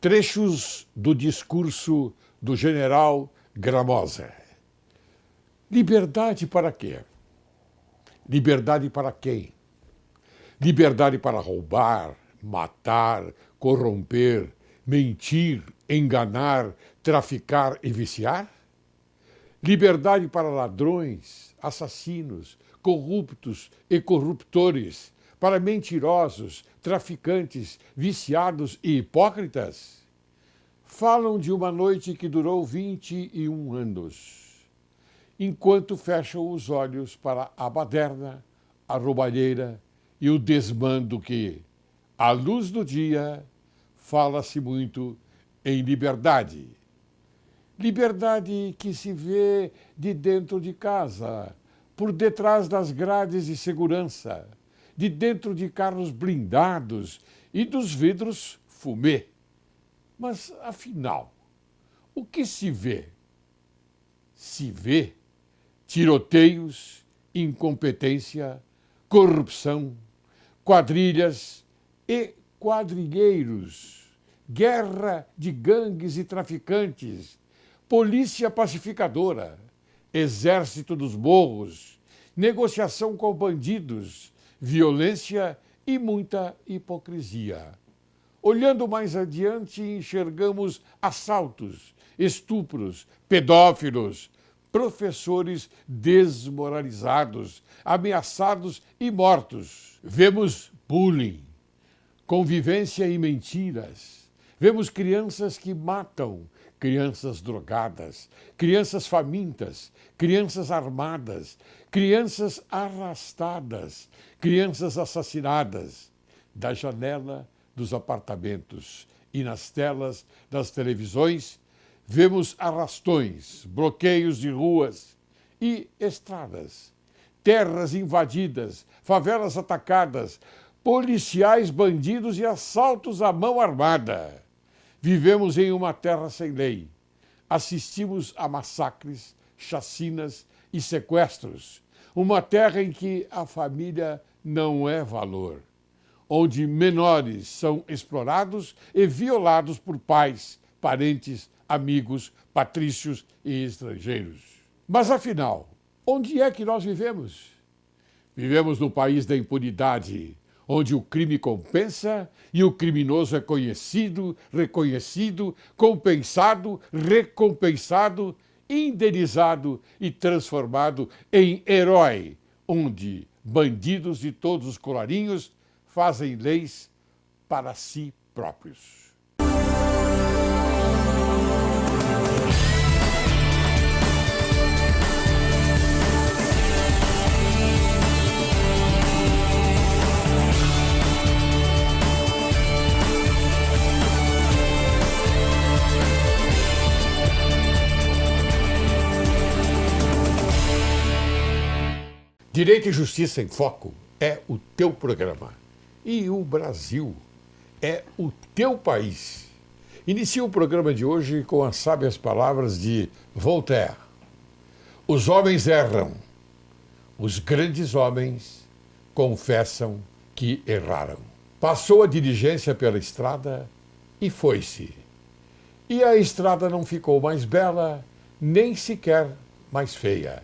Trechos do discurso do general Gramosa. Liberdade para quê? Liberdade para quem? Liberdade para roubar, matar, corromper, mentir, enganar, traficar e viciar? Liberdade para ladrões, assassinos, corruptos e corruptores, para mentirosos, traficantes, viciados e hipócritas? Falam de uma noite que durou 21 anos, enquanto fecham os olhos para a baderna, a roubalheira e o desmando que, à luz do dia, fala-se muito em liberdade. Liberdade que se vê de dentro de casa, por detrás das grades de segurança, de dentro de carros blindados e dos vidros fumê. Mas, afinal, o que se vê? Se vê tiroteios, incompetência, corrupção, quadrilhas e quadrilheiros, guerra de gangues e traficantes, polícia pacificadora, exército dos morros, negociação com bandidos, violência e muita hipocrisia. Olhando mais adiante, enxergamos assaltos, estupros, pedófilos, professores desmoralizados, ameaçados e mortos. Vemos bullying, convivência e mentiras. Vemos crianças que matam, crianças drogadas, crianças famintas, crianças armadas, crianças arrastadas, crianças assassinadas. Da janela dos apartamentos e nas telas das televisões, vemos arrastões, bloqueios de ruas e estradas, terras invadidas, favelas atacadas, policiais bandidos e assaltos à mão armada. Vivemos em uma terra sem lei. Assistimos a massacres, chacinas e sequestros. Uma terra em que a família não é valor, onde menores são explorados e violados por pais, parentes, amigos, patrícios e estrangeiros. Mas, afinal, onde é que nós vivemos? Vivemos no país da impunidade, onde o crime compensa e o criminoso é conhecido, reconhecido, compensado, recompensado, indenizado e transformado em herói, onde bandidos de todos os colarinhos fazem leis para si próprios. Direito e Justiça em Foco é o teu programa. E o Brasil é o teu país. Inicio o programa de hoje com as sábias palavras de Voltaire. Os homens erram. Os grandes homens confessam que erraram. Passou a diligência pela estrada e foi-se. E a estrada não ficou mais bela, nem sequer mais feia.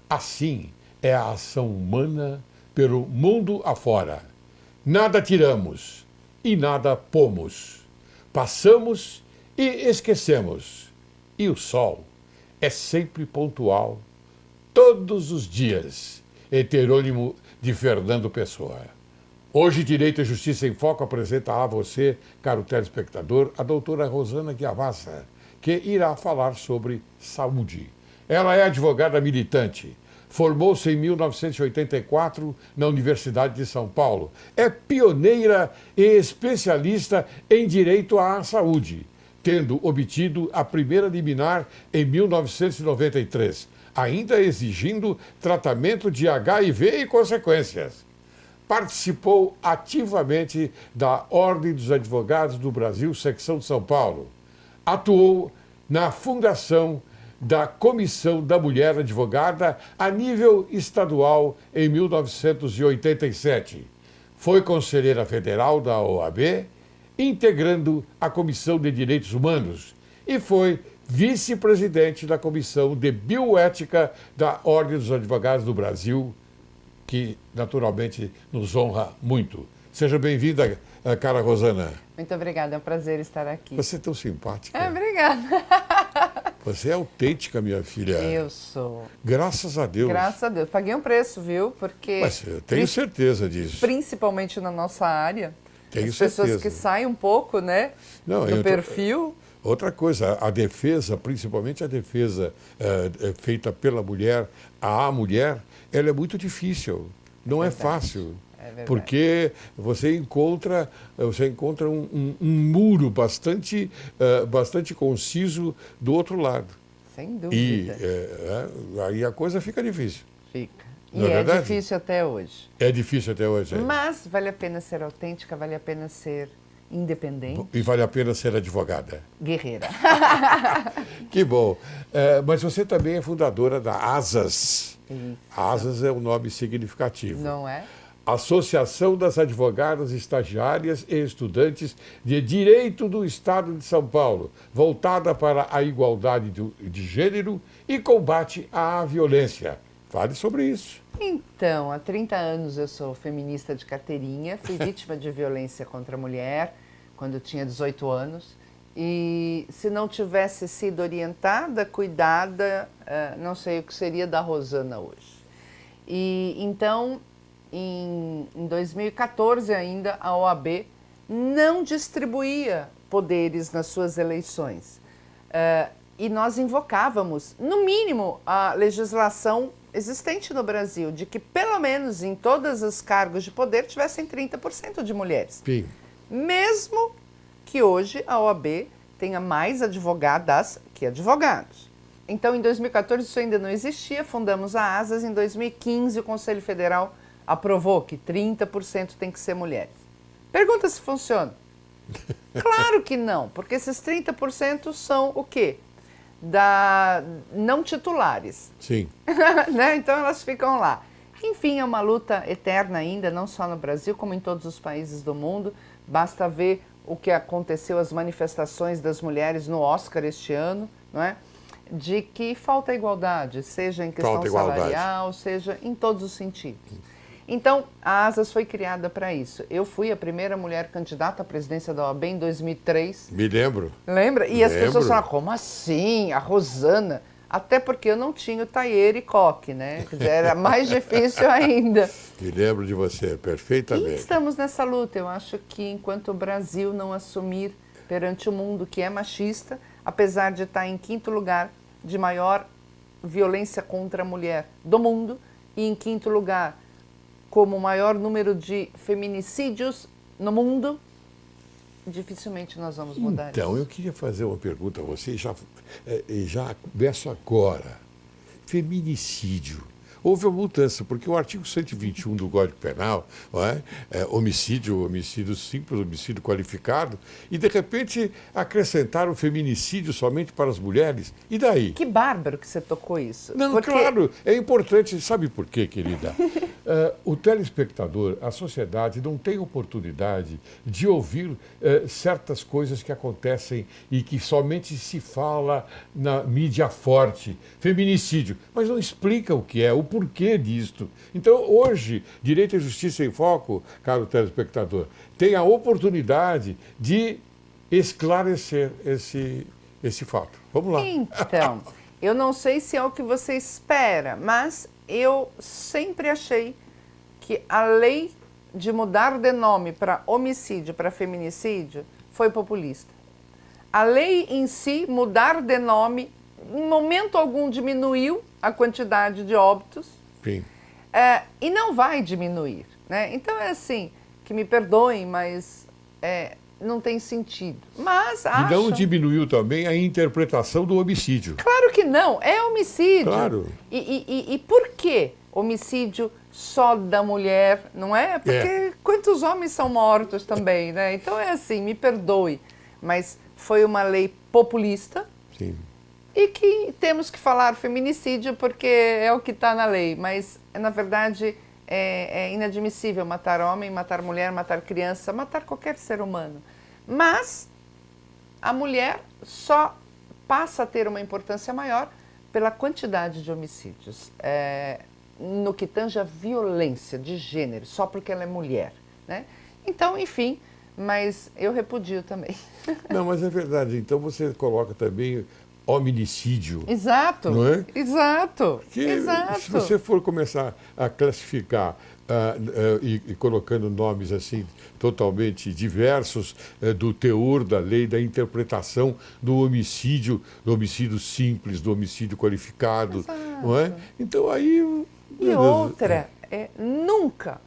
Assim é a ação humana pelo mundo afora. Nada tiramos e nada pomos. Passamos e esquecemos. E o sol é sempre pontual, todos os dias. Heterônimo de Fernando Pessoa. Hoje, Direito e Justiça em Foco apresenta a você, caro telespectador, a doutora Rosana Chiavassa, que irá falar sobre saúde. Ela é advogada militante. Formou-se em 1984 na Universidade de São Paulo. É pioneira e especialista em direito à saúde, tendo obtido a primeira liminar em 1993, ainda exigindo tratamento de HIV e consequências. Participou ativamente da Ordem dos Advogados do Brasil, secção de São Paulo. Atuou na fundação da Comissão da Mulher Advogada a nível estadual em 1987. Foi conselheira federal da OAB integrando a Comissão de Direitos Humanos e foi vice-presidente da Comissão de Bioética da Ordem dos Advogados do Brasil, que naturalmente nos honra muito. Seja bem-vinda, cara Rosana. Muito obrigada, é um prazer estar aqui. Você é tão simpática. Obrigada. Você é autêntica, minha filha. Eu sou. Graças a Deus. Graças a Deus. Paguei um preço, viu? Porque... Mas eu tenho certeza disso. Principalmente na nossa área. Tenho as pessoas certeza. que saem um pouco, né, do perfil. Outra coisa, a defesa, principalmente a defesa feita pela mulher, à mulher, ela é muito difícil. Não é fácil. Porque você encontra um muro bastante conciso do outro lado. Sem dúvida. E aí a coisa fica difícil. Fica. Não E é verdade? difícil até hoje. É difícil até hoje. Mas vale a pena ser autêntica, vale a pena ser independente. E vale a pena ser advogada. Guerreira. Que bom. Mas você também é fundadora da ASAS. Isso. ASAS é um nome significativo. Não é? Associação das Advogadas Estagiárias e Estudantes de Direito do Estado de São Paulo, voltada para a igualdade de gênero e combate à violência. Fale sobre isso. Então, há 30 anos eu sou feminista de carteirinha, fui vítima de violência contra a mulher quando eu tinha 18 anos. E se não tivesse sido orientada, cuidada, não sei o que seria da Rosana hoje. E então, em 2014 ainda, a OAB não distribuía poderes nas suas eleições. E nós invocávamos, no mínimo, a legislação existente no Brasil, de que pelo menos em todos os cargos de poder tivessem 30% de mulheres. Sim. Mesmo que hoje a OAB tenha mais advogadas que advogados. Então, em 2014 isso ainda não existia, fundamos a ASAS, em 2015 o Conselho Federal aprovou que 30% tem que ser mulheres. Pergunta se funciona. Claro que não, porque esses 30% são o quê? Não titulares. Sim. Né? Então elas ficam lá. Enfim, é uma luta eterna ainda, não só no Brasil, como em todos os países do mundo. Basta ver o que aconteceu, as manifestações das mulheres no Oscar este ano, não é? De que falta igualdade, seja em questão salarial, seja em todos os sentidos. Então, a ASAS foi criada para isso. Eu fui a primeira mulher candidata à presidência da OAB em 2003. Me lembro. Lembra? E as pessoas falaram, como assim? A Rosana? Até porque eu não tinha o tailleur e coque, né? Quer dizer, era mais difícil ainda. Me lembro de você, perfeitamente. E estamos nessa luta. Eu acho que enquanto o Brasil não assumir perante o mundo que é machista, apesar de estar em 5º lugar de maior violência contra a mulher do mundo, e em 5º lugar como o maior número de feminicídios no mundo, dificilmente nós vamos mudar isso. Então, eu queria fazer uma pergunta a você, e já começo agora. Feminicídio. Houve uma mudança, porque o artigo 121 do Código Penal, não é? Homicídio simples, homicídio qualificado, e de repente acrescentaram feminicídio somente para as mulheres. E daí? Que bárbaro que você tocou isso. Não, claro, é importante. Sabe por quê, querida? O telespectador, a sociedade, não tem oportunidade de ouvir certas coisas que acontecem e que somente se fala na mídia forte. Feminicídio, mas não explica o que é, o porquê disto. Então, hoje, Direito e Justiça em Foco, caro telespectador, tem a oportunidade de esclarecer esse fato. Vamos lá. Então, eu não sei se é o que você espera, mas eu sempre achei que a lei de mudar de nome para homicídio, para feminicídio, foi populista. A lei em si, mudar de nome, em momento algum diminuiu a quantidade de óbitos. Sim. E não vai diminuir, né? Então é assim, que me perdoem, mas não tem sentido. Mas E não diminuiu também a interpretação do homicídio. Claro que não, é homicídio. Claro. E por que homicídio só da mulher, não é? Porque quantos homens são mortos também, né? Então é assim, me perdoe, mas foi uma lei populista. Sim. E que temos que falar feminicídio porque é o que está na lei, mas na verdade é inadmissível matar homem, matar mulher, matar criança, matar qualquer ser humano. Mas a mulher só passa a ter uma importância maior pela quantidade de homicídios. No que tange a violência de gênero, só porque ela é mulher, né? Então, enfim, mas eu repudio também. Não, mas é verdade. Então você coloca também hominicídio. Exato, não é? Exato, Porque exato. se você for começar a classificar e colocando nomes assim totalmente diversos do teor da lei, da interpretação do homicídio simples, do homicídio qualificado, não é? Então aí... E outra, nunca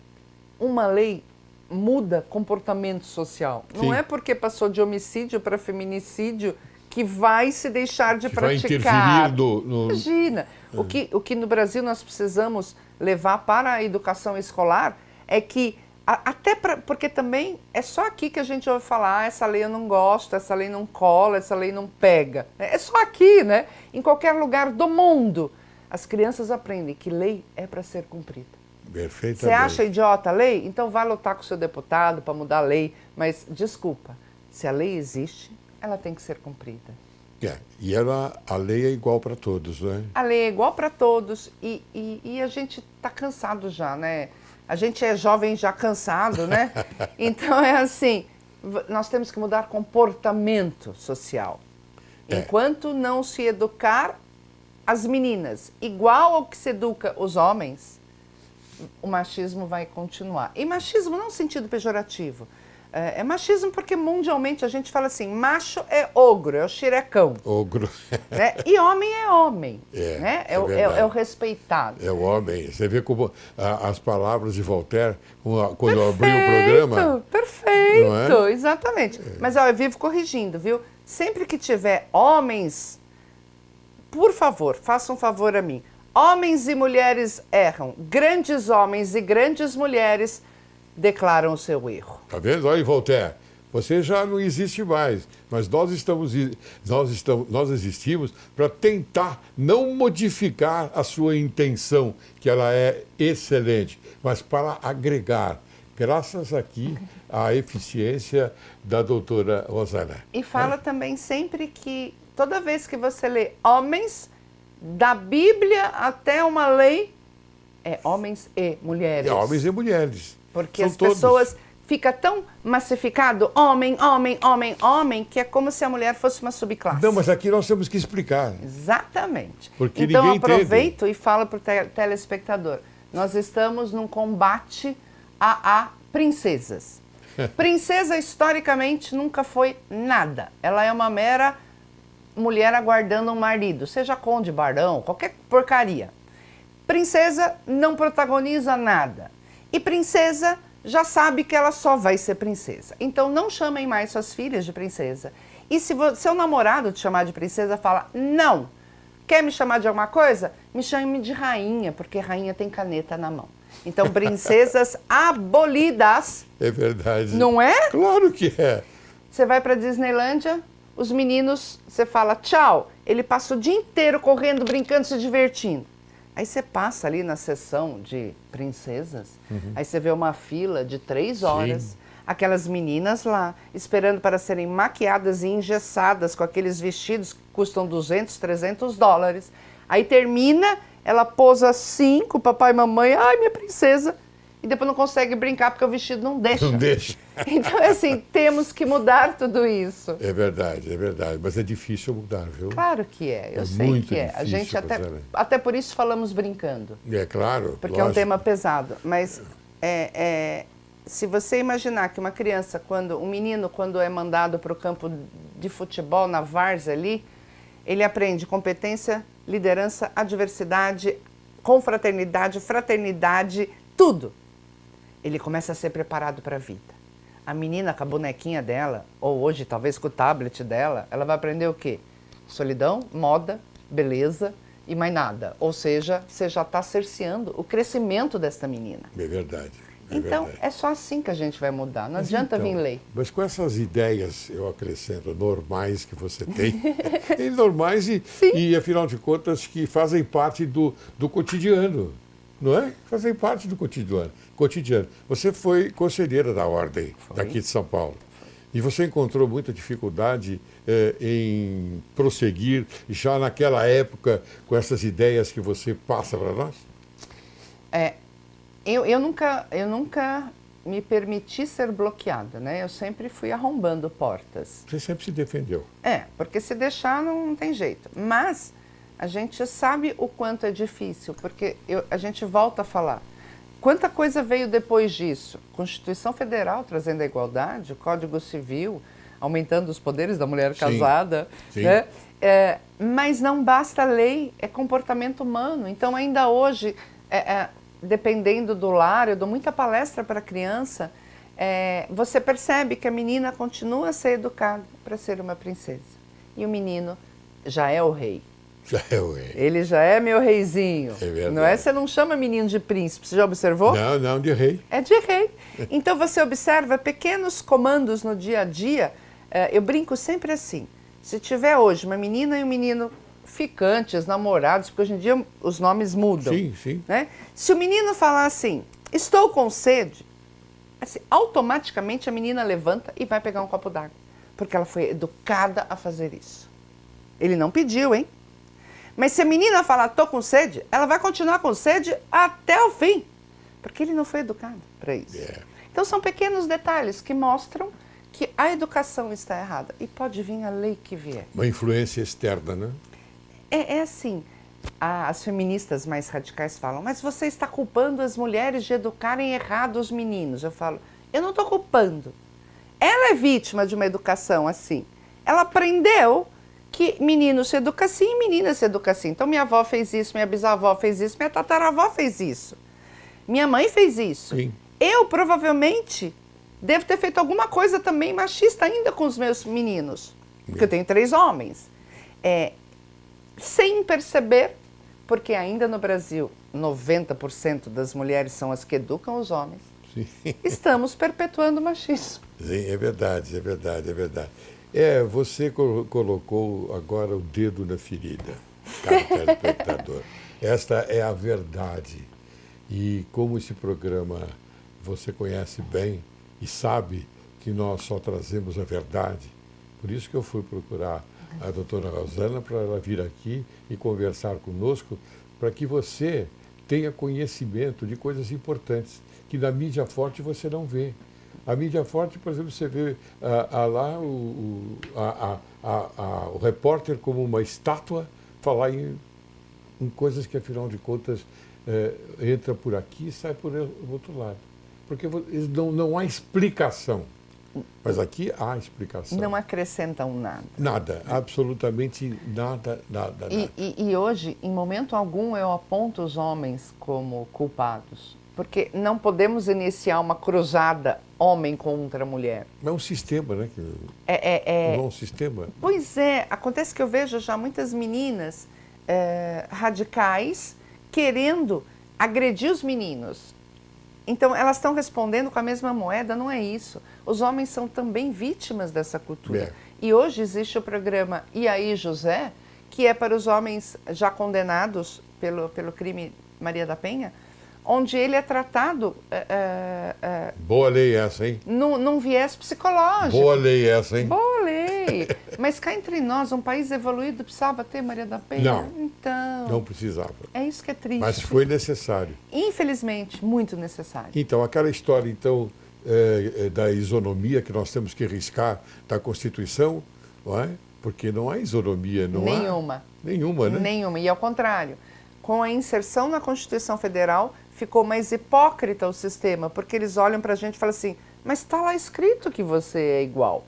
uma lei muda comportamento social. Sim. Não é porque passou de homicídio para feminicídio que vai se deixar de que vai praticar. interferir no... Imagina, o que no Brasil nós precisamos levar para a educação escolar é que, porque também é só aqui que a gente ouve falar, essa lei eu não gosto, essa lei não cola, essa lei não pega. É só aqui, né? Em qualquer lugar do mundo, as crianças aprendem que lei é para ser cumprida. Perfeitamente. Você acha idiota a lei? Então vai lutar com o seu deputado para mudar a lei. Mas, desculpa, se a lei existe, ela tem que ser cumprida. E a lei é igual para todos, né? A lei é igual para todos e a gente está cansado já, né? A gente é jovem já cansado, né? Então é assim, nós temos que mudar comportamento social. Enquanto não se educar as meninas igual ao que se educa os homens, o machismo vai continuar. E machismo não no sentido pejorativo. É machismo porque mundialmente a gente fala assim, macho é ogro, é o xerecão. Ogro. Né? E homem é homem. Né? É o respeitado. É o homem. Você vê como as palavras de Voltaire, quando abriu o programa... Perfeito, não é? Exatamente. Mas ó, eu vivo corrigindo, viu? Sempre que tiver homens, por favor, façam um favor a mim. Homens e mulheres erram. Grandes homens e grandes mulheres declaram o seu erro. Tá vendo? Olha, Voltaire, você já não existe mais, mas nós existimos para tentar não modificar a sua intenção, que ela é excelente, mas para agregar, graças aqui à eficiência da doutora Rosana. E fala também sempre que toda vez que você lê homens, da Bíblia até uma lei, é homens e mulheres. É homens e mulheres. Porque são as todos. pessoas ficam tão massificado, homem, homem, homem, homem, que é como se a mulher fosse uma subclasse. Não, mas aqui nós temos que explicar. Exatamente. Porque então ninguém aproveito e falo para o telespectador. Nós estamos num combate a princesas. Princesa, historicamente, nunca foi nada. Ela é uma mera mulher aguardando um marido, seja conde, barão, qualquer porcaria. Princesa não protagoniza nada. E princesa já sabe que ela só vai ser princesa. Então não chamem mais suas filhas de princesa. E se seu namorado te chamar de princesa, fala, não. Quer me chamar de alguma coisa? Me chame de rainha, porque rainha tem caneta na mão. Então, princesas abolidas. É verdade. Não é? Claro que é. Você vai para Disneylândia, os meninos, você fala tchau. Ele passa o dia inteiro correndo, brincando, se divertindo. Aí você passa ali na sessão de princesas, aí você vê uma fila de 3 horas, Sim. aquelas meninas lá, esperando para serem maquiadas e engessadas com aqueles vestidos que custam $200, $300. Aí termina, ela posa assim com o papai e mamãe, ai, minha princesa, e depois não consegue brincar porque o vestido não deixa. Não deixa. Então, assim, temos que mudar tudo isso. É verdade, mas é difícil mudar, viu? Claro que é, eu É sei muito que é. A difícil, gente Rosana. até por isso falamos brincando. É claro. Porque é um tema pesado. Mas se você imaginar que uma criança, um menino, quando é mandado para o campo de futebol, na várzea ali, ele aprende competência, liderança, adversidade, confraternidade, fraternidade, tudo. Ele começa a ser preparado para a vida. A menina com a bonequinha dela, ou hoje talvez com o tablet dela, ela vai aprender o quê? Solidão, moda, beleza e mais nada. Ou seja, você já está cerceando o crescimento desta menina. É verdade. Então, verdade. é só assim que a gente vai mudar. Não adianta vir lei. Mas com essas ideias, eu acrescento, normais que você tem, e normais e, afinal de contas, que fazem parte do cotidiano, não é? Fazem parte do cotidiano. Você foi conselheira da Ordem daqui de São Paulo. E você encontrou muita dificuldade em prosseguir já naquela época com essas ideias que você passa para nós? Eu nunca me permiti ser bloqueada, né? Eu sempre fui arrombando portas. Você sempre se defendeu. Porque se deixar não tem jeito. Mas a gente sabe o quanto é difícil, porque a gente volta a falar. Quanta coisa veio depois disso? Constituição Federal trazendo a igualdade, o Código Civil, aumentando os poderes da mulher casada. Sim. Né? Mas não basta lei, é comportamento humano. Então, ainda hoje, dependendo do lar, eu dou muita palestra para a criança, você percebe que a menina continua a ser educada para ser uma princesa. E o menino já é o rei. Já é o rei. Ele já é meu reizinho. É verdade. Não é? Você não chama menino de príncipe, você já observou? Não, de rei. É de rei. Então você observa pequenos comandos no dia a dia. Eu brinco sempre assim. Se tiver hoje uma menina e um menino ficantes, namorados, porque hoje em dia os nomes mudam. Sim. Né? Se o menino falar assim, estou com sede, assim, automaticamente a menina levanta e vai pegar um copo d'água. Porque ela foi educada a fazer isso. Ele não pediu, hein? Mas se a menina falar, estou com sede, ela vai continuar com sede até o fim. Porque ele não foi educado para isso. Então são pequenos detalhes que mostram que a educação está errada. E pode vir a lei que vier. Uma influência externa, né? É assim, as feministas mais radicais falam, mas você está culpando as mulheres de educarem errado os meninos. Eu falo, eu não estou culpando. Ela é vítima de uma educação assim. Ela aprendeu que menino se educa assim e menina se educa assim. Então minha avó fez isso, minha bisavó fez isso, minha tataravó fez isso. Minha mãe fez isso. Sim. Eu provavelmente devo ter feito alguma coisa também machista ainda com os meus meninos. Porque eu tenho 3 homens. Sem perceber, porque ainda no Brasil 90% das mulheres são as que educam os homens. Sim. Estamos perpetuando o machismo. Sim, é verdade. Você colocou agora o dedo na ferida, caro telespectador. Esta é a verdade. E como esse programa você conhece bem e sabe que nós só trazemos a verdade, por isso que eu fui procurar a doutora Rosana para ela vir aqui e conversar conosco, para que você tenha conhecimento de coisas importantes que na mídia forte você não vê. A mídia forte, por exemplo, você vê lá o repórter como uma estátua falar em coisas que, afinal de contas, entra por aqui e sai por outro lado. Porque não há explicação. Mas aqui há explicação. Não acrescentam nada. Nada, absolutamente nada. E hoje, em momento algum, eu aponto os homens como culpados. Porque não podemos iniciar uma cruzada homem contra mulher. É um sistema, né? Não é um sistema. Pois é, acontece que eu vejo já muitas meninas radicais querendo agredir os meninos. Então, elas estão respondendo com a mesma moeda, não é isso. Os homens são também vítimas dessa cultura. E hoje existe o programa E aí, José, que é para os homens já condenados pelo crime Maria da Penha, onde ele é tratado... Boa lei essa, hein? Num viés psicológico. Boa lei essa, hein? Boa lei. Mas cá entre nós, um país evoluído precisava ter Maria da Penha? Não. Então... Não precisava. É isso que é triste. Mas foi necessário. Infelizmente, muito necessário. Então, aquela história, então, da isonomia que nós temos que riscar da Constituição, não é? Porque não há isonomia, não há... Nenhuma, né? Nenhuma. E ao contrário, com a inserção na Constituição Federal, ficou mais hipócrita o sistema, porque eles olham para a gente e falam assim, mas está lá escrito que você é igual.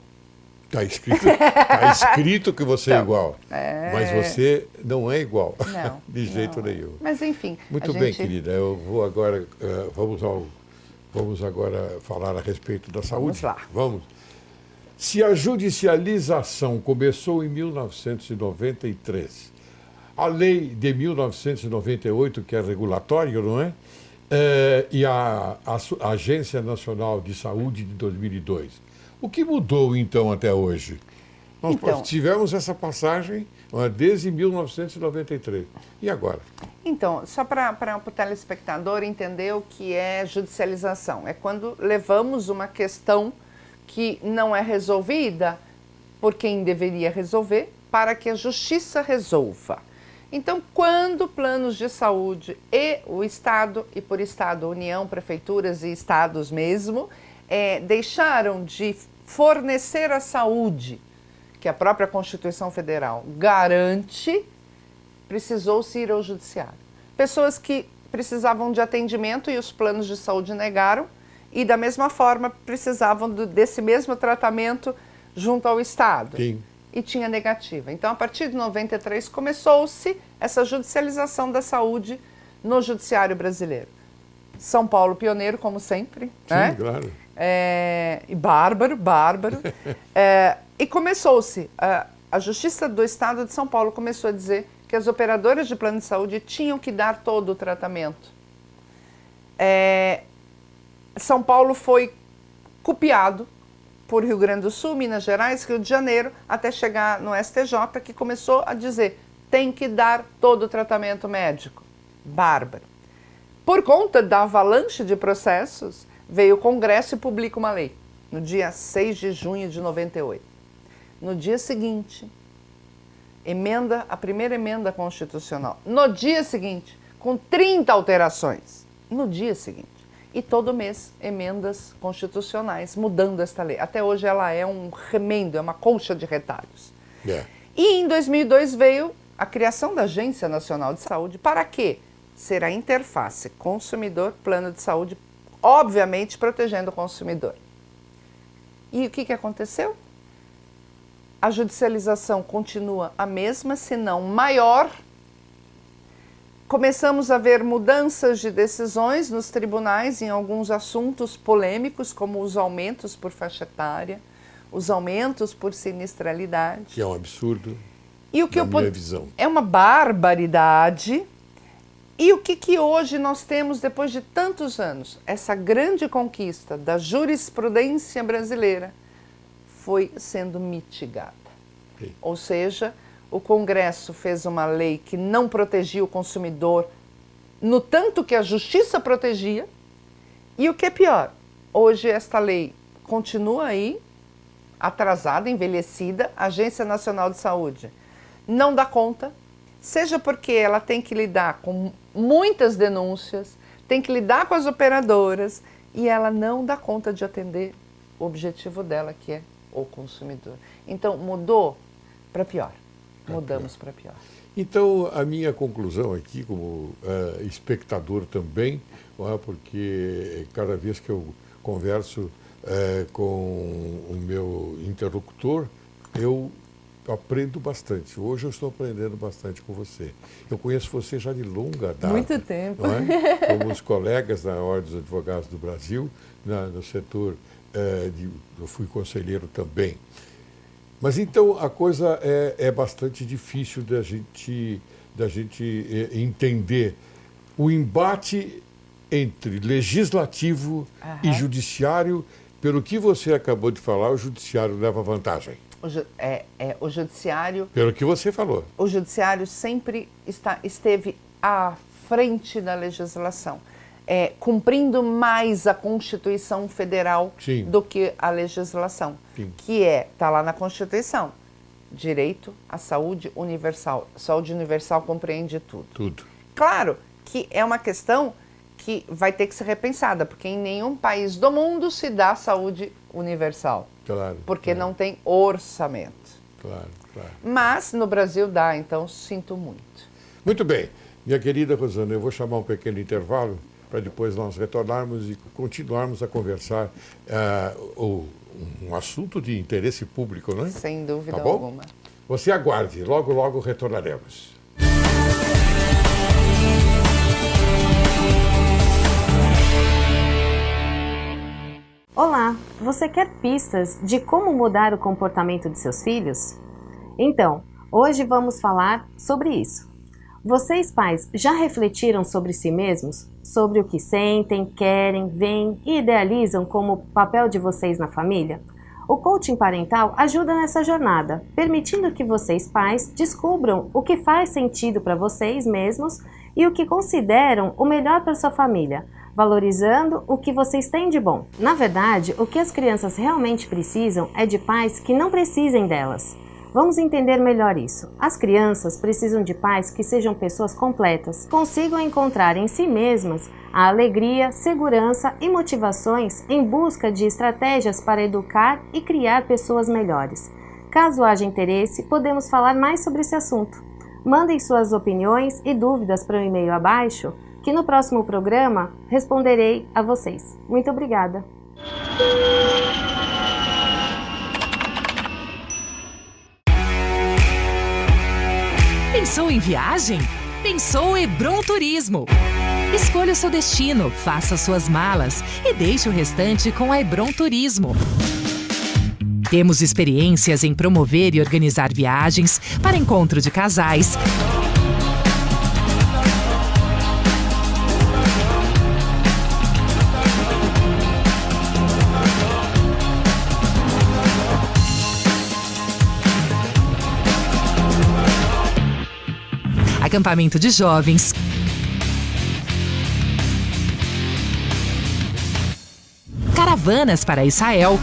Está escrito que você é igual, mas você não é igual, não, de jeito nenhum. Mas enfim... Muito bem, querida, eu vou agora, vamos agora falar a respeito da saúde. Vamos lá. Vamos. Se a judicialização começou em 1993, a lei de 1998, que é regulatória, não é? E a Agência Nacional de Saúde de 2002. O que mudou, então, até hoje? Nós tivemos essa passagem desde 1993. E agora? Então, só para o telespectador entender o que é judicialização. É quando levamos uma questão que não é resolvida por quem deveria resolver, para que a justiça resolva. Então, quando planos de saúde e o Estado, e por Estado, União, prefeituras e estados mesmo, deixaram de fornecer a saúde, que a própria Constituição Federal garante, precisou-se ir ao judiciário. Pessoas que precisavam de atendimento e os planos de saúde negaram, e da mesma forma precisavam desse mesmo tratamento junto ao Estado. Sim. E tinha negativa. Então, a partir de 93, começou-se essa judicialização da saúde no judiciário brasileiro. São Paulo pioneiro, como sempre. Sim, né? claro. E bárbaro. E começou-se, a Justiça do Estado de São Paulo começou a dizer que as operadoras de plano de saúde tinham que dar todo o tratamento. São Paulo foi copiado por Rio Grande do Sul, Minas Gerais, Rio de Janeiro, até chegar no STJ, que começou a dizer, tem que dar todo o tratamento médico. Bárbaro. Por conta da avalanche de processos, veio o Congresso e publica uma lei, no dia 6 de junho de 98. No dia seguinte, a primeira emenda constitucional. No dia seguinte, com 30 alterações. No dia seguinte. E todo mês, emendas constitucionais, mudando esta lei. Até hoje ela é um remendo, é uma colcha de retalhos. E em 2002 veio a criação da Agência Nacional de Saúde. Para quê? Ser a interface consumidor-plano de saúde, obviamente protegendo o consumidor. E o que aconteceu? A judicialização continua a mesma, se não maior. Começamos a ver mudanças de decisões nos tribunais em alguns assuntos polêmicos, como os aumentos por faixa etária, os aumentos por sinistralidade. Que é um absurdo, e o que na minha visão. É uma barbaridade. E o que hoje nós temos, depois de tantos anos? Essa grande conquista da jurisprudência brasileira foi sendo mitigada. Sim. Ou seja, o Congresso fez uma lei que não protegia o consumidor no tanto que a justiça protegia. E o que é pior, hoje esta lei continua aí, atrasada, envelhecida, a Agência Nacional de Saúde não dá conta, seja porque ela tem que lidar com muitas denúncias, tem que lidar com as operadoras e ela não dá conta de atender o objetivo dela, que é o consumidor. Então, mudou para pior. Mudamos para pior. Então, a minha conclusão aqui, como espectador também, porque cada vez que eu converso com o meu interlocutor, eu aprendo bastante. Hoje eu estou aprendendo bastante com você. Eu conheço você já de longa data. Muito tempo. Não é? Como os colegas da Ordem dos Advogados do Brasil, no setor, eu fui conselheiro também. Mas então a coisa é bastante difícil da gente entender o embate entre legislativo e judiciário. Pelo que você acabou de falar, o judiciário leva vantagem. O judiciário... Pelo que você falou. O judiciário sempre esteve à frente da legislação, cumprindo mais a Constituição Federal Sim. do que a legislação, Sim. que está lá na Constituição. Direito à saúde universal. Saúde universal compreende tudo. Tudo. Claro que é uma questão que vai ter que ser repensada, porque em nenhum país do mundo se dá saúde universal. Claro. Porque não tem orçamento. Claro, claro. Mas no Brasil dá, então sinto muito. Muito bem. Minha querida Rosana, eu vou chamar um pequeno intervalo para depois nós retornarmos e continuarmos a conversar um assunto de interesse público, não é? Sem dúvida Tá bom? alguma. Você aguarde, logo, logo retornaremos. Olá, você quer pistas de como mudar o comportamento de seus filhos? Então, hoje vamos falar sobre isso. Vocês, pais, já refletiram sobre si mesmos? Sobre o que sentem, querem, veem e idealizam como papel de vocês na família? O coaching parental ajuda nessa jornada, permitindo que vocês, pais, descubram o que faz sentido para vocês mesmos e o que consideram o melhor para sua família, valorizando o que vocês têm de bom. Na verdade, o que as crianças realmente precisam é de pais que não precisem delas. Vamos entender melhor isso. As crianças precisam de pais que sejam pessoas completas, consigam encontrar em si mesmas a alegria, segurança e motivações em busca de estratégias para educar e criar pessoas melhores. Caso haja interesse, podemos falar mais sobre esse assunto. Mandem suas opiniões e dúvidas para o e-mail abaixo, que no próximo programa responderei a vocês. Muito obrigada! Pensou em viagem? Pensou Hebron Turismo. Escolha o seu destino, faça suas malas e deixe o restante com a Hebron Turismo. Temos experiências em promover e organizar viagens para encontro de casais, acampamento de jovens, caravanas para Israel,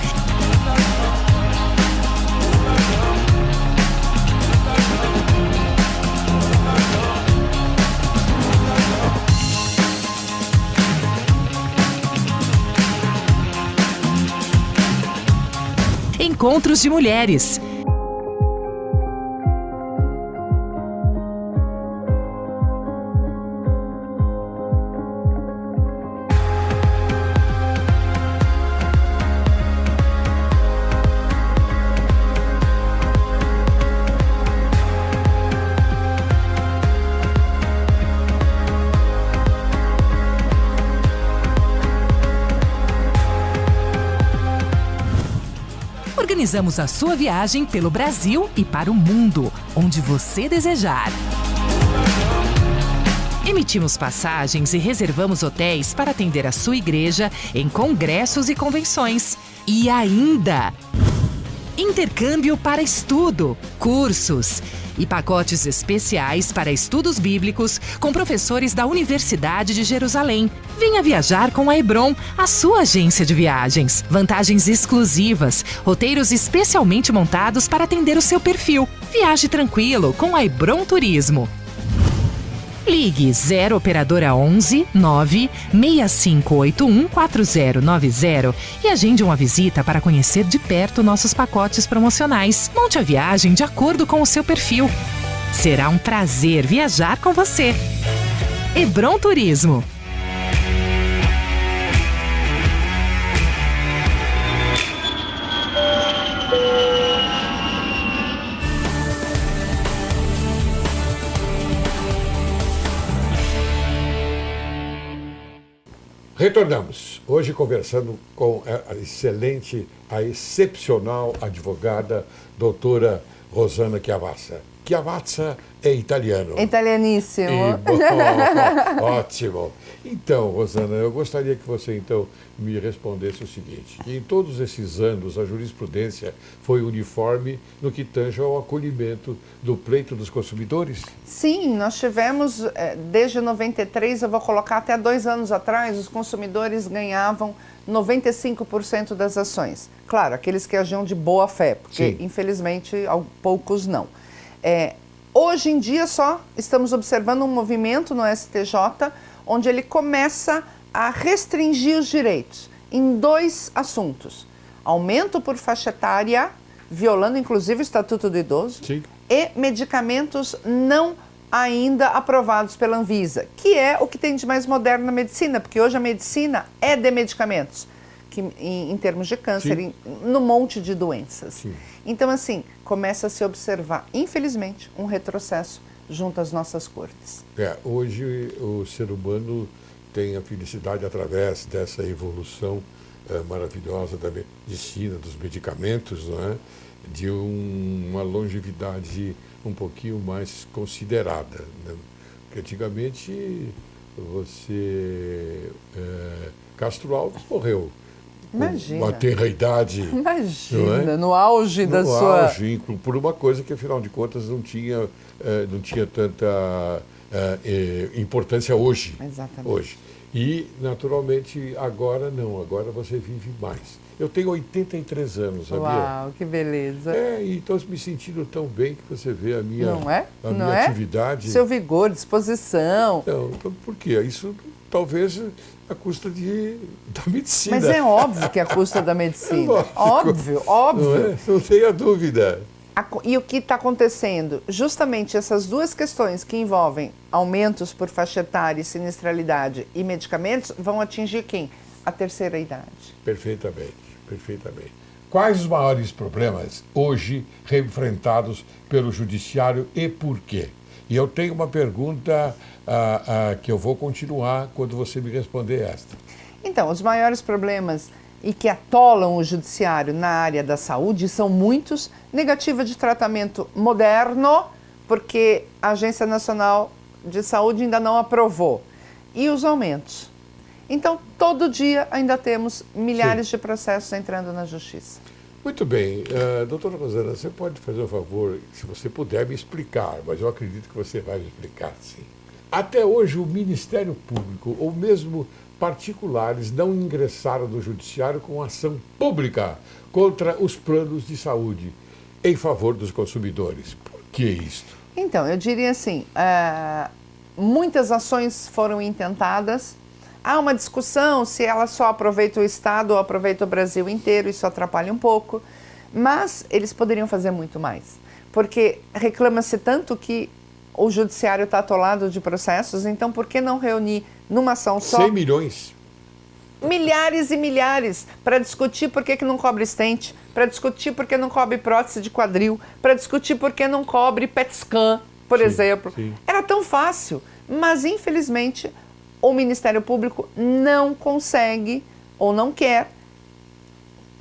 encontros de mulheres, organizamos a sua viagem pelo Brasil e para o mundo, onde você desejar. Emitimos passagens e reservamos hotéis para atender a sua igreja em congressos e convenções. E ainda, intercâmbio para estudo, cursos e pacotes especiais para estudos bíblicos com professores da Universidade de Jerusalém. Venha viajar com a Hebron, a sua agência de viagens. Vantagens exclusivas, roteiros especialmente montados para atender o seu perfil. Viaje tranquilo com a Hebron Turismo. Ligue 0 operadora 11 9 6581 4090 e agende uma visita para conhecer de perto nossos pacotes promocionais. Monte a viagem de acordo com o seu perfil. Será um prazer viajar com você. Hebron Turismo. Retornamos, hoje conversando com a excelente, a excepcional advogada, doutora Rosana Chiavazza. Chiavazza é italiano. Italianíssimo. Ótimo. Então, Rosana, eu gostaria que você então me respondesse o seguinte, que em todos esses anos a jurisprudência foi uniforme no que tange ao acolhimento do pleito dos consumidores? Sim, nós tivemos, desde 93, eu vou colocar até 2 anos atrás, os consumidores ganhavam 95% das ações. Claro, aqueles que agiam de boa fé, porque Sim. infelizmente poucos não. Hoje em dia só estamos observando um movimento no STJ onde ele começa a restringir os direitos em 2 assuntos. Aumento por faixa etária, violando inclusive o Estatuto do Idoso, Sim. e medicamentos não ainda aprovados pela Anvisa, que é o que tem de mais moderno na medicina, porque hoje a medicina é de medicamentos, que, em termos de câncer, no monte de doenças. Sim. Então, assim, começa a se observar, infelizmente, um retrocesso junto às nossas cortes. Hoje o ser humano tem a felicidade, através dessa evolução maravilhosa da medicina, dos medicamentos, não é? De uma longevidade um pouquinho mais considerada, né? Porque antigamente Castro Alves morreu. Imagina. Uma tenra idade. Imagina, no auge da sua... auge, por uma coisa que, afinal de contas, não tinha tanta importância hoje. Exatamente. Hoje. E, naturalmente, agora não, agora você vive mais. Eu tenho 83 anos, sabia? Uau, que beleza. E estou me sentindo tão bem que você vê a minha, Não é? a Não minha é? atividade. Seu vigor, disposição. Não, então, por quê? Isso talvez à custa da medicina. Mas é óbvio que é a custa da medicina. Lógico. Óbvio, óbvio. Não é? Não tenha dúvida. E o que está acontecendo? Justamente essas duas questões que envolvem aumentos por faixa etária, sinistralidade e medicamentos vão atingir quem? A terceira idade. Perfeitamente, perfeitamente. Quais os maiores problemas hoje enfrentados pelo judiciário e por quê? E eu tenho uma pergunta que eu vou continuar quando você me responder esta. Então, os maiores problemas e que atolam o judiciário na área da saúde são muitos. Negativa de tratamento moderno, porque a Agência Nacional de Saúde ainda não aprovou. E os aumentos. Então, todo dia ainda temos milhares de processos entrando na justiça. Muito bem. Doutora Rosana, você pode fazer um favor, se você puder me explicar, mas eu acredito que você vai me explicar, sim. Até hoje, o Ministério Público, ou mesmo particulares, não ingressaram no judiciário com ação pública contra os planos de saúde em favor dos consumidores. Por que isto? Então, eu diria assim, muitas ações foram intentadas. Há uma discussão se ela só aproveita o Estado ou aproveita o Brasil inteiro, isso atrapalha um pouco, mas eles poderiam fazer muito mais, porque reclama-se tanto que o judiciário está atolado de processos, então por que não reunir numa ação só 100 milhões. milhares e milhares para discutir por que não cobre stent, para discutir por que não cobre prótese de quadril, para discutir por que não cobre PET scan, por exemplo. Sim. Era tão fácil, mas infelizmente o Ministério Público não consegue ou não quer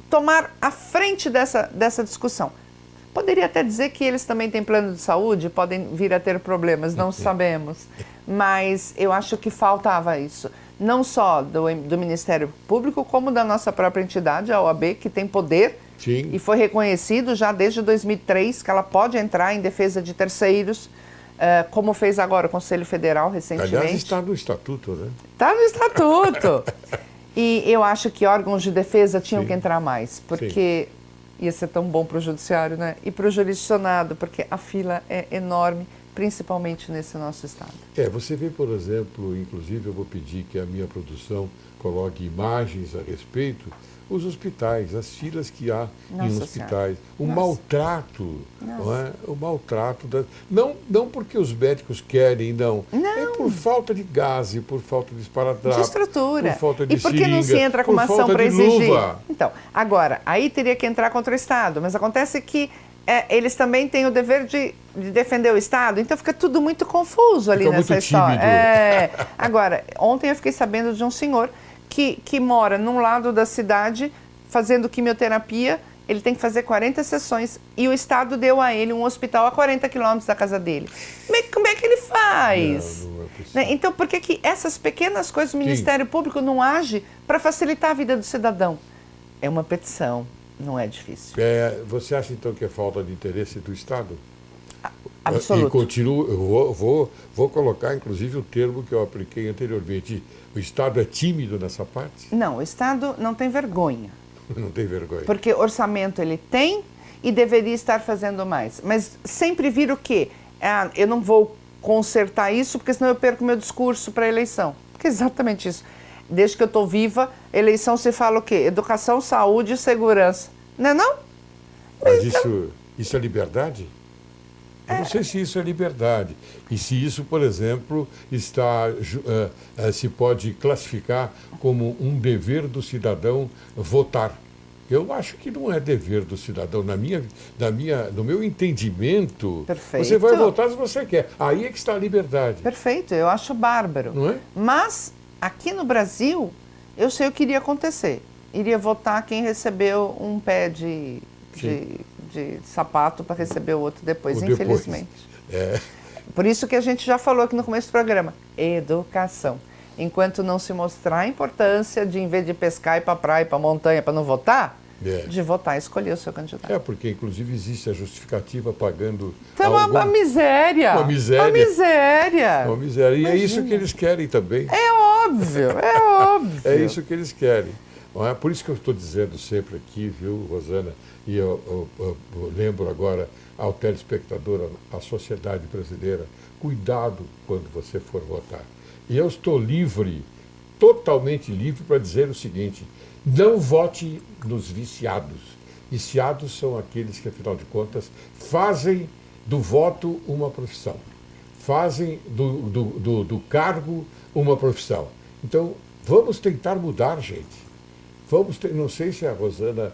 tomar a frente dessa discussão. Poderia até dizer que eles também têm plano de saúde, podem vir a ter problemas, não sabemos. Mas eu acho que faltava isso. Não só do Ministério Público, como da nossa própria entidade, a OAB, que tem poder. Sim. E foi reconhecido já desde 2003 que ela pode entrar em defesa de terceiros, como fez agora o Conselho Federal recentemente. Aliás, está no Estatuto, né? Está no Estatuto. E eu acho que órgãos de defesa tinham Sim. que entrar mais, porque ia ser tão bom para o judiciário, né? E para o jurisdicionado, porque a fila é enorme, principalmente nesse nosso estado. Você vê, por exemplo, inclusive eu vou pedir que a minha produção coloque imagens a respeito, os hospitais, as filas que há em hospitais, o maltrato, não é? O maltrato, não porque os médicos querem, não. É por falta de gás, por falta de esparadrapo, de estrutura. por falta de e por que não se seringa, entra com por uma ação falta para de exigir? luva. Então, agora, aí teria que entrar contra o Estado, mas acontece que eles também têm o dever de defender o Estado, então fica tudo muito confuso ali Fica nessa muito história. tímido. Agora, ontem eu fiquei sabendo de um senhor que mora num lado da cidade fazendo quimioterapia, ele tem que fazer 40 sessões e o Estado deu a ele um hospital a 40 quilômetros da casa dele. Como é que ele faz? Não é possível. Então, por que essas pequenas coisas o Ministério Público não age para facilitar a vida do cidadão? É uma petição, não é difícil. Você acha, então, que é falta de interesse do Estado? Absoluto. E continuo, eu vou colocar, inclusive, o termo que eu apliquei anteriormente. O Estado é tímido nessa parte? Não, o Estado não tem vergonha. Não tem vergonha. Porque orçamento ele tem e deveria estar fazendo mais. Mas sempre vira o quê? Eu não vou consertar isso, porque senão eu perco meu discurso para a eleição. Porque é exatamente isso. Desde que eu estou viva, eleição se fala o quê? Educação, saúde e segurança. Não é não? Mas isso é liberdade? Eu não sei se isso é liberdade. E se isso, por exemplo, se pode classificar como um dever do cidadão votar. Eu acho que não é dever do cidadão. No meu entendimento, Perfeito. Você vai votar se você quer. Aí é que está a liberdade. Perfeito, eu acho bárbaro. Não é? Mas, aqui no Brasil, eu sei o que iria acontecer. Iria votar quem recebeu um pé de sapato para receber o outro depois, infelizmente. Por isso que a gente já falou aqui no começo do programa, educação. Enquanto não se mostrar a importância de, em vez de pescar, ir para a praia, ir para a montanha, para não votar, de votar e escolher o seu candidato. Porque inclusive existe a justificativa pagando... Então, uma miséria. Uma miséria. Uma miséria. Uma miséria. E é isso que eles querem também. É óbvio, é óbvio. É isso que eles querem. Não é? Por isso que eu estou dizendo sempre aqui, viu, Rosana, e eu lembro agora ao telespectador, à sociedade brasileira, cuidado quando você for votar. E eu estou livre, totalmente livre, para dizer o seguinte: não vote nos viciados. Viciados são aqueles que, afinal de contas, fazem do voto uma profissão, fazem do cargo uma profissão. Então, vamos tentar mudar, gente. Não sei se a Rosana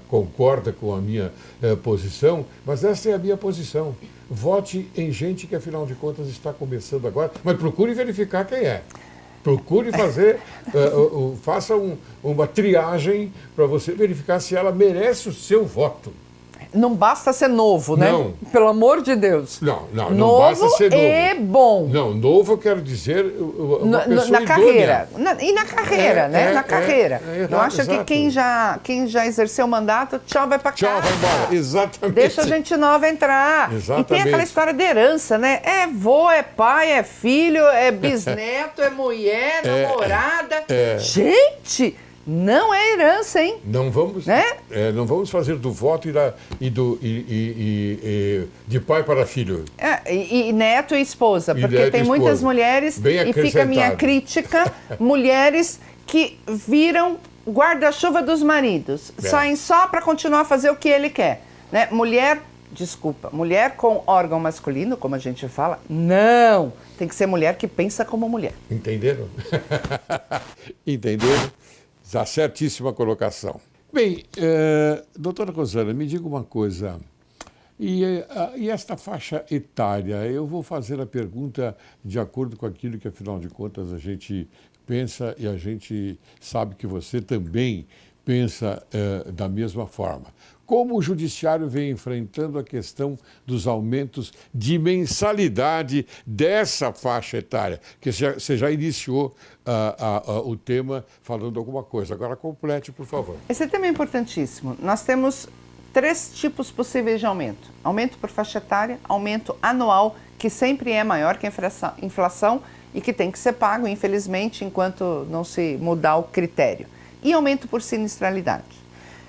concorda com a minha posição, mas essa é a minha posição. Vote em gente que, afinal de contas, está começando agora, mas procure verificar quem é. Procure fazer, faça uma triagem para você verificar se ela merece o seu voto. Não basta ser novo, né? Não. Pelo amor de Deus. Não basta ser novo. É bom. Não, novo eu quero dizer uma pessoa na carreira. idônea. E na carreira, né? Na carreira. Eu acho exato. que quem já exerceu o mandato, tchau, vai pra casa. Tchau, vai embora. Exatamente. Deixa a gente nova entrar. Exatamente. E tem aquela história de herança, né? É vô, é pai, é filho, é bisneto, é mulher, namorada. Gente, não é herança, hein? Não vamos, né? Não vamos fazer do voto de pai para filho. E neto e esposa, porque neto tem e muitas esposa. mulheres, Bem e fica a minha acrescentado. crítica, mulheres que viram guarda-chuva dos maridos, saem só para continuar a fazer o que ele quer. Né? Mulher com órgão masculino, como a gente fala, não. Tem que ser mulher que pensa como mulher. Entenderam? Entenderam? Está certíssima colocação. Bem, doutora Rosana, me diga uma coisa. E esta faixa etária? Eu vou fazer a pergunta de acordo com aquilo que, afinal de contas, a gente pensa e a gente sabe que você também pensa da mesma forma. Como o Judiciário vem enfrentando a questão dos aumentos de mensalidade dessa faixa etária? Que você já iniciou o tema falando alguma coisa. Agora complete, por favor. Esse tema é importantíssimo. Nós temos 3 tipos possíveis de aumento. Aumento por faixa etária, aumento anual, que sempre é maior que a inflação e que tem que ser pago, infelizmente, enquanto não se mudar o critério. E aumento por sinistralidade.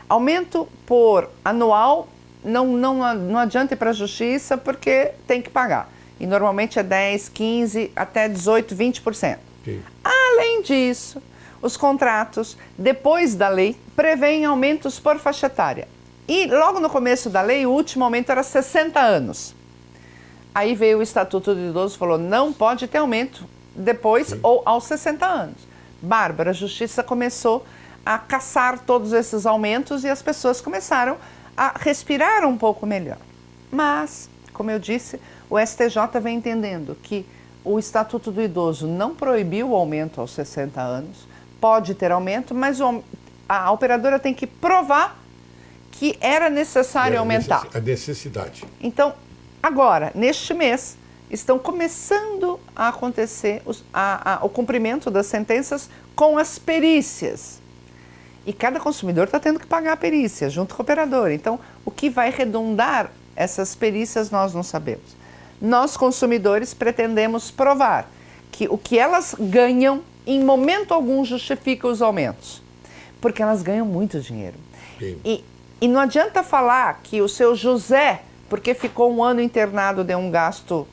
Aumento por anual não adianta ir para a justiça porque tem que pagar. E normalmente é 10, 15, até 18, 20%. Sim. Além disso, os contratos, depois da lei, prevêem aumentos por faixa etária. E logo no começo da lei, o último aumento era 60 anos. Aí veio o Estatuto do Idoso e falou, não pode ter aumento depois ou aos 60 anos. Bárbara, a justiça começou a caçar todos esses aumentos e as pessoas começaram a respirar um pouco melhor. Mas, como eu disse, o STJ vem entendendo que o Estatuto do Idoso não proibiu o aumento aos 60 anos, pode ter aumento, mas a operadora tem que provar que era necessário aumentar. A necessidade. Então, agora, neste mês, estão começando a acontecer o cumprimento das sentenças com as perícias. E cada consumidor está tendo que pagar a perícia junto com o operador. Então, o que vai redundar essas perícias nós não sabemos. Nós, consumidores, pretendemos provar que o que elas ganham, em momento algum, justifica os aumentos. Porque elas ganham muito dinheiro. E não adianta falar que o seu José, porque ficou um ano internado, deu um gasto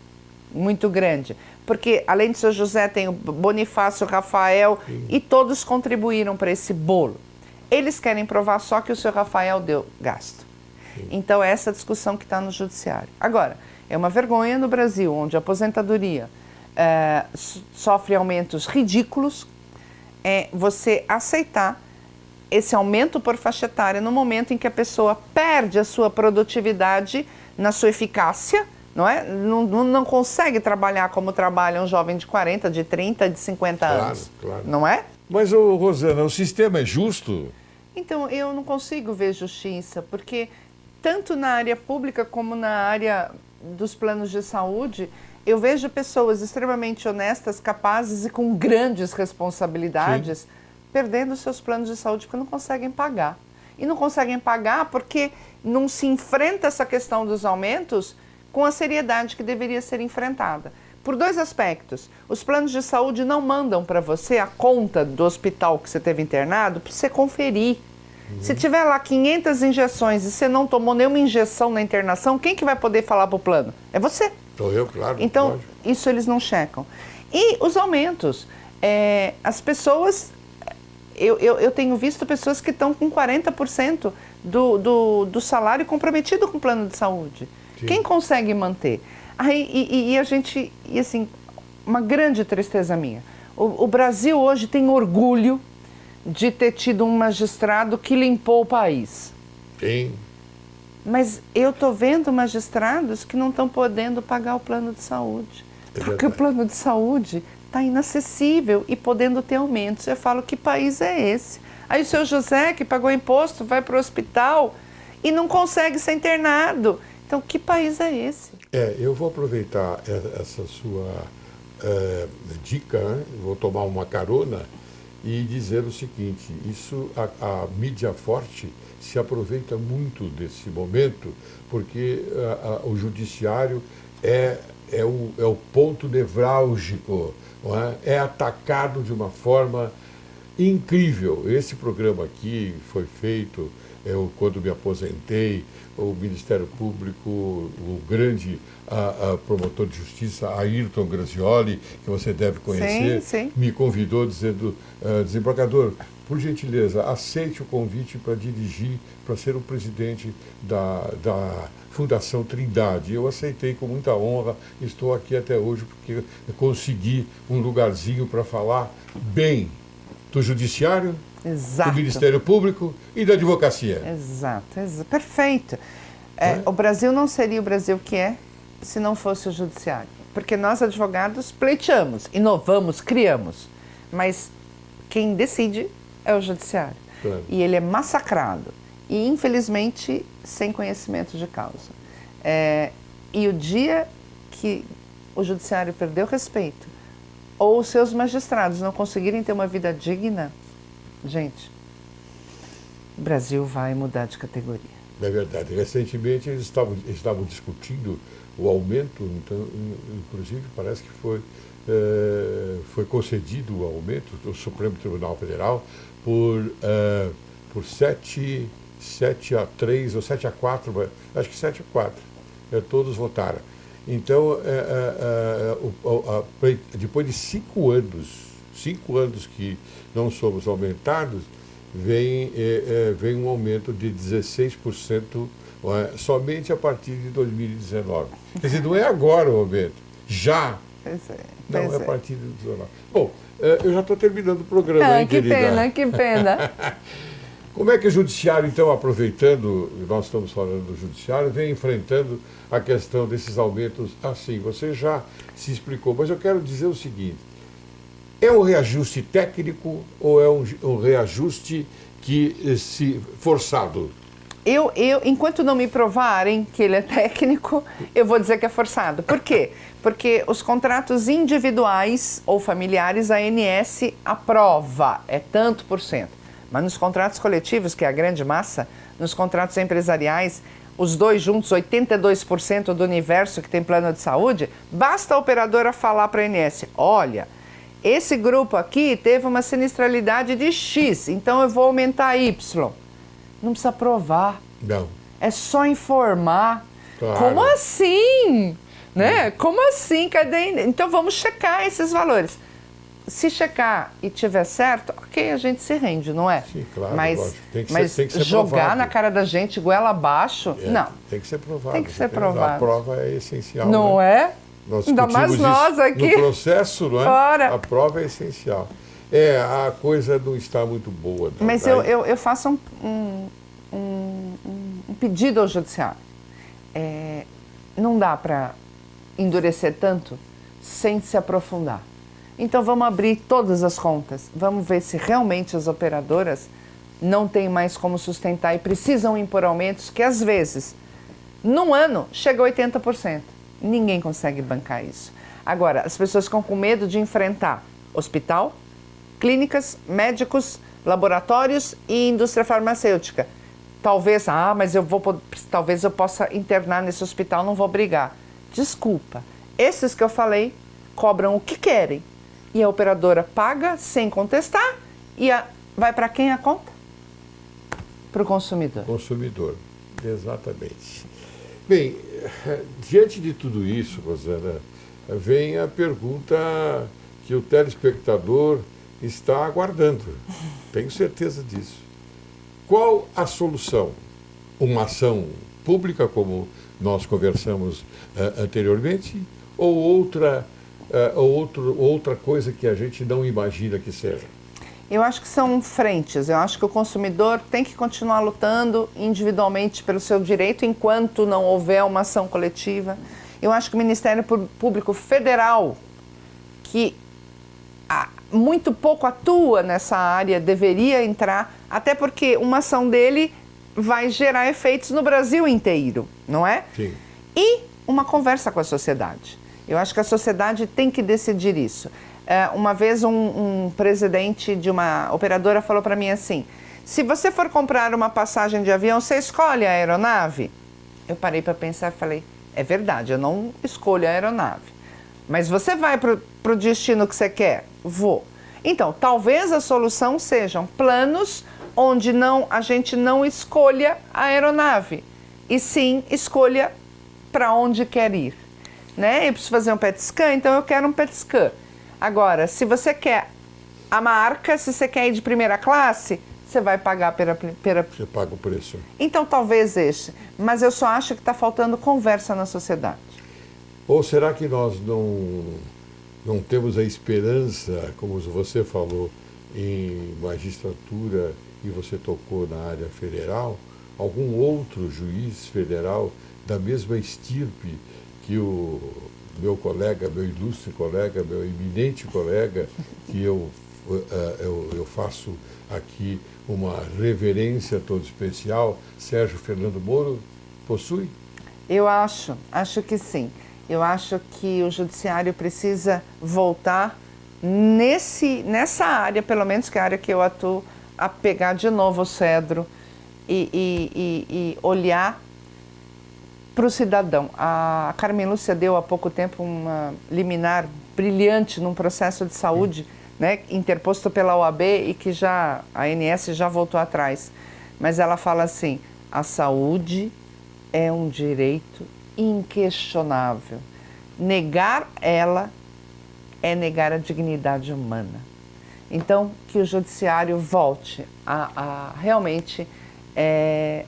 muito grande. Porque, além do seu José, tem o Bonifácio, o Rafael, e todos contribuíram para esse bolo. Eles querem provar só que o seu Rafael deu gasto. Então, é essa discussão que está no judiciário. Agora, é uma vergonha no Brasil, onde a aposentadoria sofre aumentos ridículos, você aceitar esse aumento por faixa etária no momento em que a pessoa perde a sua produtividade na sua eficácia, não é? Não consegue trabalhar como trabalha um jovem de 40, de 30, de 50 anos. Claro. Não é? Mas, Rosana, o sistema é justo? Então, eu não consigo ver justiça, porque tanto na área pública como na área dos planos de saúde, eu vejo pessoas extremamente honestas, capazes e com grandes responsabilidades, perdendo seus planos de saúde porque não conseguem pagar. E não conseguem pagar porque não se enfrenta essa questão dos aumentos com a seriedade que deveria ser enfrentada. Por 2 aspectos. Os planos de saúde não mandam para você a conta do hospital que você teve internado para você conferir. Se tiver lá 500 injeções e você não tomou nenhuma injeção na internação, quem que vai poder falar para o plano? É você. Sou eu, claro. Então, lógico. isso eles não checam. E os aumentos. As pessoas... Eu tenho visto pessoas que estão com 40% do salário comprometido com o plano de saúde. Sim. Quem consegue manter? Aí, a gente... E assim, uma grande tristeza minha. O Brasil hoje tem orgulho de ter tido um magistrado que limpou o país. Sim. Mas eu estou vendo magistrados que não estão podendo pagar o plano de saúde. Porque o plano de saúde está inacessível e podendo ter aumentos. Eu falo, que país é esse? Aí o seu José, que pagou imposto, vai para o hospital e não consegue ser internado. Então, que país é esse? Eu vou aproveitar essa sua dica, né? Vou tomar uma carona e dizer o seguinte, a mídia forte se aproveita muito desse momento, porque o judiciário é o ponto nevrálgico, não é? É atacado de uma forma incrível. Esse programa aqui foi feito, quando me aposentei, o Ministério Público, o grande promotor de justiça, Ayrton Grazioli, que você deve conhecer, sim. Me convidou dizendo, desembargador, por gentileza, aceite o convite para dirigir, para ser o presidente da Fundação Trindade. Eu aceitei com muita honra, estou aqui até hoje porque consegui um lugarzinho para falar bem do Judiciário, Exato. do Ministério Público e da advocacia. Exato. Perfeito. O Brasil não seria o Brasil que é se não fosse o Judiciário. Porque nós, advogados, pleiteamos, inovamos, criamos. Mas quem decide é o Judiciário. Claro. E ele é massacrado. E, infelizmente, sem conhecimento de causa. E o dia que o Judiciário perdeu respeito, ou os seus magistrados não conseguirem ter uma vida digna, gente, o Brasil vai mudar de categoria. É verdade. Recentemente eles estavam discutindo o aumento, então, inclusive parece que foi concedido o aumento do Supremo Tribunal Federal por 7-3 ou 7-4, acho que 7-4. Todos votaram. Então, depois de 5 anos que não somos aumentados, vem um aumento de 16% somente a partir de 2019. Quer dizer, não é agora o aumento, já. Não, é a partir de 2019. Bom, eu já estou terminando o programa, hein, querida? Que pena. Como é que o Judiciário, então, aproveitando, nós estamos falando do Judiciário, vem enfrentando a questão desses aumentos assim? Você já se explicou, mas eu quero dizer o seguinte, é um reajuste técnico ou é um reajuste forçado? Enquanto não me provarem que ele é técnico, eu vou dizer que é forçado. Por quê? Porque os contratos individuais ou familiares, a ANS aprova, é tanto por cento. Mas nos contratos coletivos, que é a grande massa, nos contratos empresariais, os dois juntos, 82% do universo que tem plano de saúde, basta a operadora falar para a ANS, olha, esse grupo aqui teve uma sinistralidade de X, então eu vou aumentar Y. Não precisa provar. Não. É só informar. Claro. Como assim? Né? Como assim? Cadê? Então vamos checar esses valores. Se checar e tiver certo, ok, a gente se rende, não é? Sim, claro, mas lógico. Tem que ser jogar provado. Na cara da gente, goela abaixo, não. Tem que ser provado. Tem que ser provado. A prova é essencial. Não né? é? Nós Ainda mais nós aqui. No processo, não é? Ora. A prova é essencial. A coisa não está muito boa. Não, mas eu faço um pedido ao Judiciário. Não dá para endurecer tanto sem se aprofundar. Então vamos abrir todas as contas, vamos ver se realmente as operadoras não têm mais como sustentar e precisam impor aumentos que às vezes, num ano, chega a 80%. Ninguém consegue bancar isso. Agora, as pessoas ficam com medo de enfrentar hospital, clínicas, médicos, laboratórios e indústria farmacêutica. Talvez, talvez eu possa internar nesse hospital, não vou brigar. Desculpa, esses que eu falei cobram o que querem. E a operadora paga sem contestar e vai para quem a conta? Para o consumidor. Consumidor, exatamente. Bem, diante de tudo isso, Rosana, vem a pergunta que o telespectador está aguardando. Tenho certeza disso. Qual a solução? Uma ação pública, como nós conversamos anteriormente, ou outra coisa que a gente não imagina que seja? Eu acho que são frentes. Eu acho que o consumidor tem que continuar lutando individualmente pelo seu direito enquanto não houver uma ação coletiva. Eu acho que o Ministério Público Federal, que muito pouco atua nessa área, deveria entrar, até porque uma ação dele vai gerar efeitos no Brasil inteiro, não é? Sim. E uma conversa com a sociedade. Eu acho que a sociedade tem que decidir isso. Uma vez um presidente de uma operadora falou para mim assim, se você for comprar uma passagem de avião, você escolhe a aeronave? Eu parei para pensar e falei, é verdade, eu não escolho a aeronave. Mas você vai para o destino que você quer? Vou. Então, talvez a solução sejam planos onde a gente não escolha a aeronave, e sim escolha para onde quer ir. Né? Eu preciso fazer um PET scan, então eu quero um PET scan. Agora, se você quer a marca, se você quer ir de primeira classe, você vai pagar pela... Você paga o preço. Então, talvez este. Mas eu só acho que está faltando conversa na sociedade. Ou será que nós não temos a esperança, como você falou, em magistratura e você tocou na área federal, algum outro juiz federal da mesma estirpe que o meu colega, meu ilustre colega, meu eminente colega, que eu faço aqui uma reverência toda especial, Sérgio Fernando Moro, possui? Eu acho que sim. Eu acho que o judiciário precisa voltar nessa área, pelo menos que é a área que eu atuo, a pegar de novo o cedro e olhar para o cidadão. A Carmen Lúcia deu há pouco tempo uma liminar brilhante num processo de saúde, né, interposto pela OAB e que a ANS já voltou atrás. Mas ela fala assim, a saúde é um direito inquestionável. Negar ela é negar a dignidade humana. Então, que o judiciário volte a realmente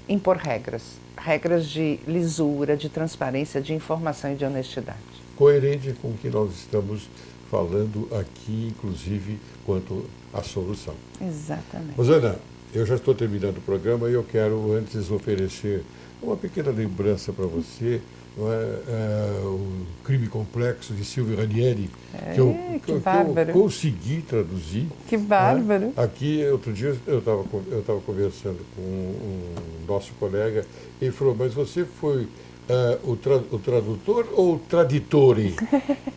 impor regras de lisura, de transparência, de informação e de honestidade. Coerente com o que nós estamos falando aqui, inclusive, quanto à solução. Exatamente. Rosana, eu já estou terminando o programa e eu quero antes oferecer uma pequena lembrança para você, o Crime Complexo de Silvio Ranieri, que eu consegui traduzir. Que bárbaro! Aqui, outro dia, eu estava conversando com um nosso colega, e ele falou, mas você foi o tradutor ou o traditore?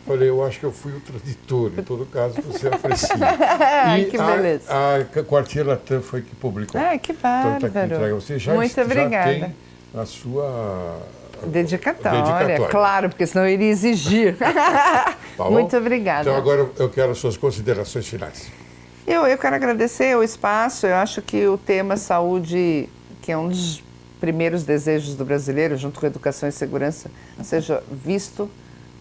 Falei, eu acho que eu fui o traditor, em todo caso, você aprecia. E que beleza! A Quartier Latam foi que publicou. Que bárbaro! Então, tá aqui, entrega. Você Muito obrigada. Já tem a sua... Dedicatória, claro, porque senão eu iria exigir. Tá Muito obrigada. Então agora eu quero as suas considerações finais. Eu quero agradecer o espaço. Eu acho que o tema saúde, que é um dos primeiros desejos do brasileiro, junto com educação e segurança, seja visto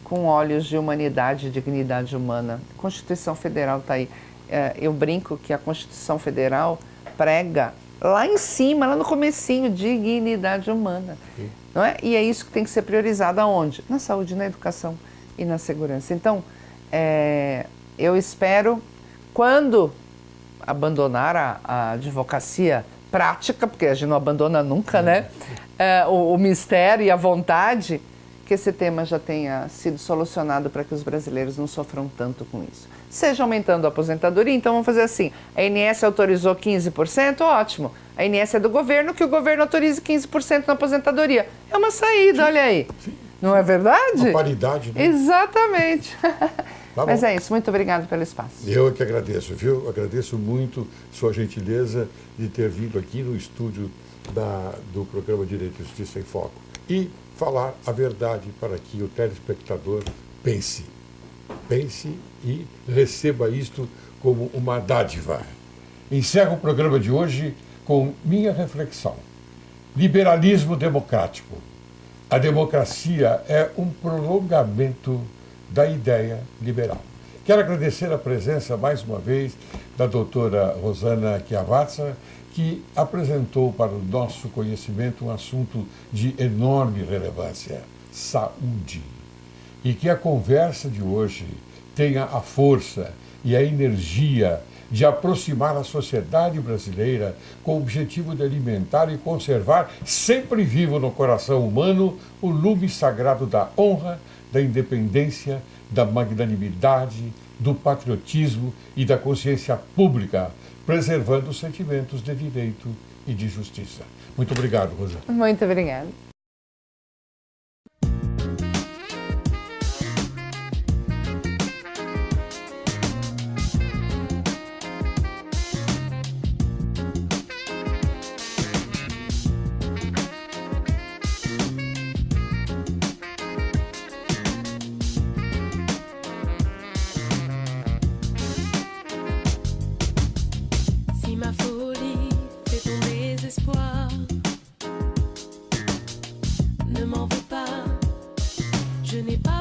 com olhos de humanidade e dignidade humana. A Constituição Federal está aí. Eu brinco que a Constituição Federal prega lá em cima, lá no comecinho, dignidade humana. Sim. Não é? E é isso que tem que ser priorizado aonde? Na saúde, na educação e na segurança. Então, eu espero, quando abandonar a advocacia prática, porque a gente não abandona nunca, né? O mistério e a vontade, que esse tema já tenha sido solucionado para que os brasileiros não sofram tanto com isso. Seja aumentando a aposentadoria, então vamos fazer assim, a ANS autorizou 15%, ótimo. A ANS é do governo, que o governo autorize 15% na aposentadoria. É uma saída, olha aí. Sim. Não é verdade? Uma paridade, né? Exatamente. Tá Mas é isso, muito obrigado pelo espaço. Eu que agradeço, viu? Agradeço muito sua gentileza de ter vindo aqui no estúdio do programa Direito e Justiça em Foco e falar a verdade para que o telespectador pense. pense e receba isto como uma dádiva. Encerro o programa de hoje com minha reflexão. Liberalismo democrático. A democracia é um prolongamento da ideia liberal. Quero agradecer a presença, mais uma vez, da doutora Rosana Chiavazza, que apresentou para o nosso conhecimento um assunto de enorme relevância, saúde. E que a conversa de hoje tenha a força e a energia de aproximar a sociedade brasileira com o objetivo de alimentar e conservar sempre vivo no coração humano o lume sagrado da honra, da independência, da magnanimidade, do patriotismo e da consciência pública, preservando os sentimentos de direito e de justiça. Muito obrigado, Rosana. Muito obrigada. Si ma folie fait ton désespoir, ne m'en veux pas, je n'ai pas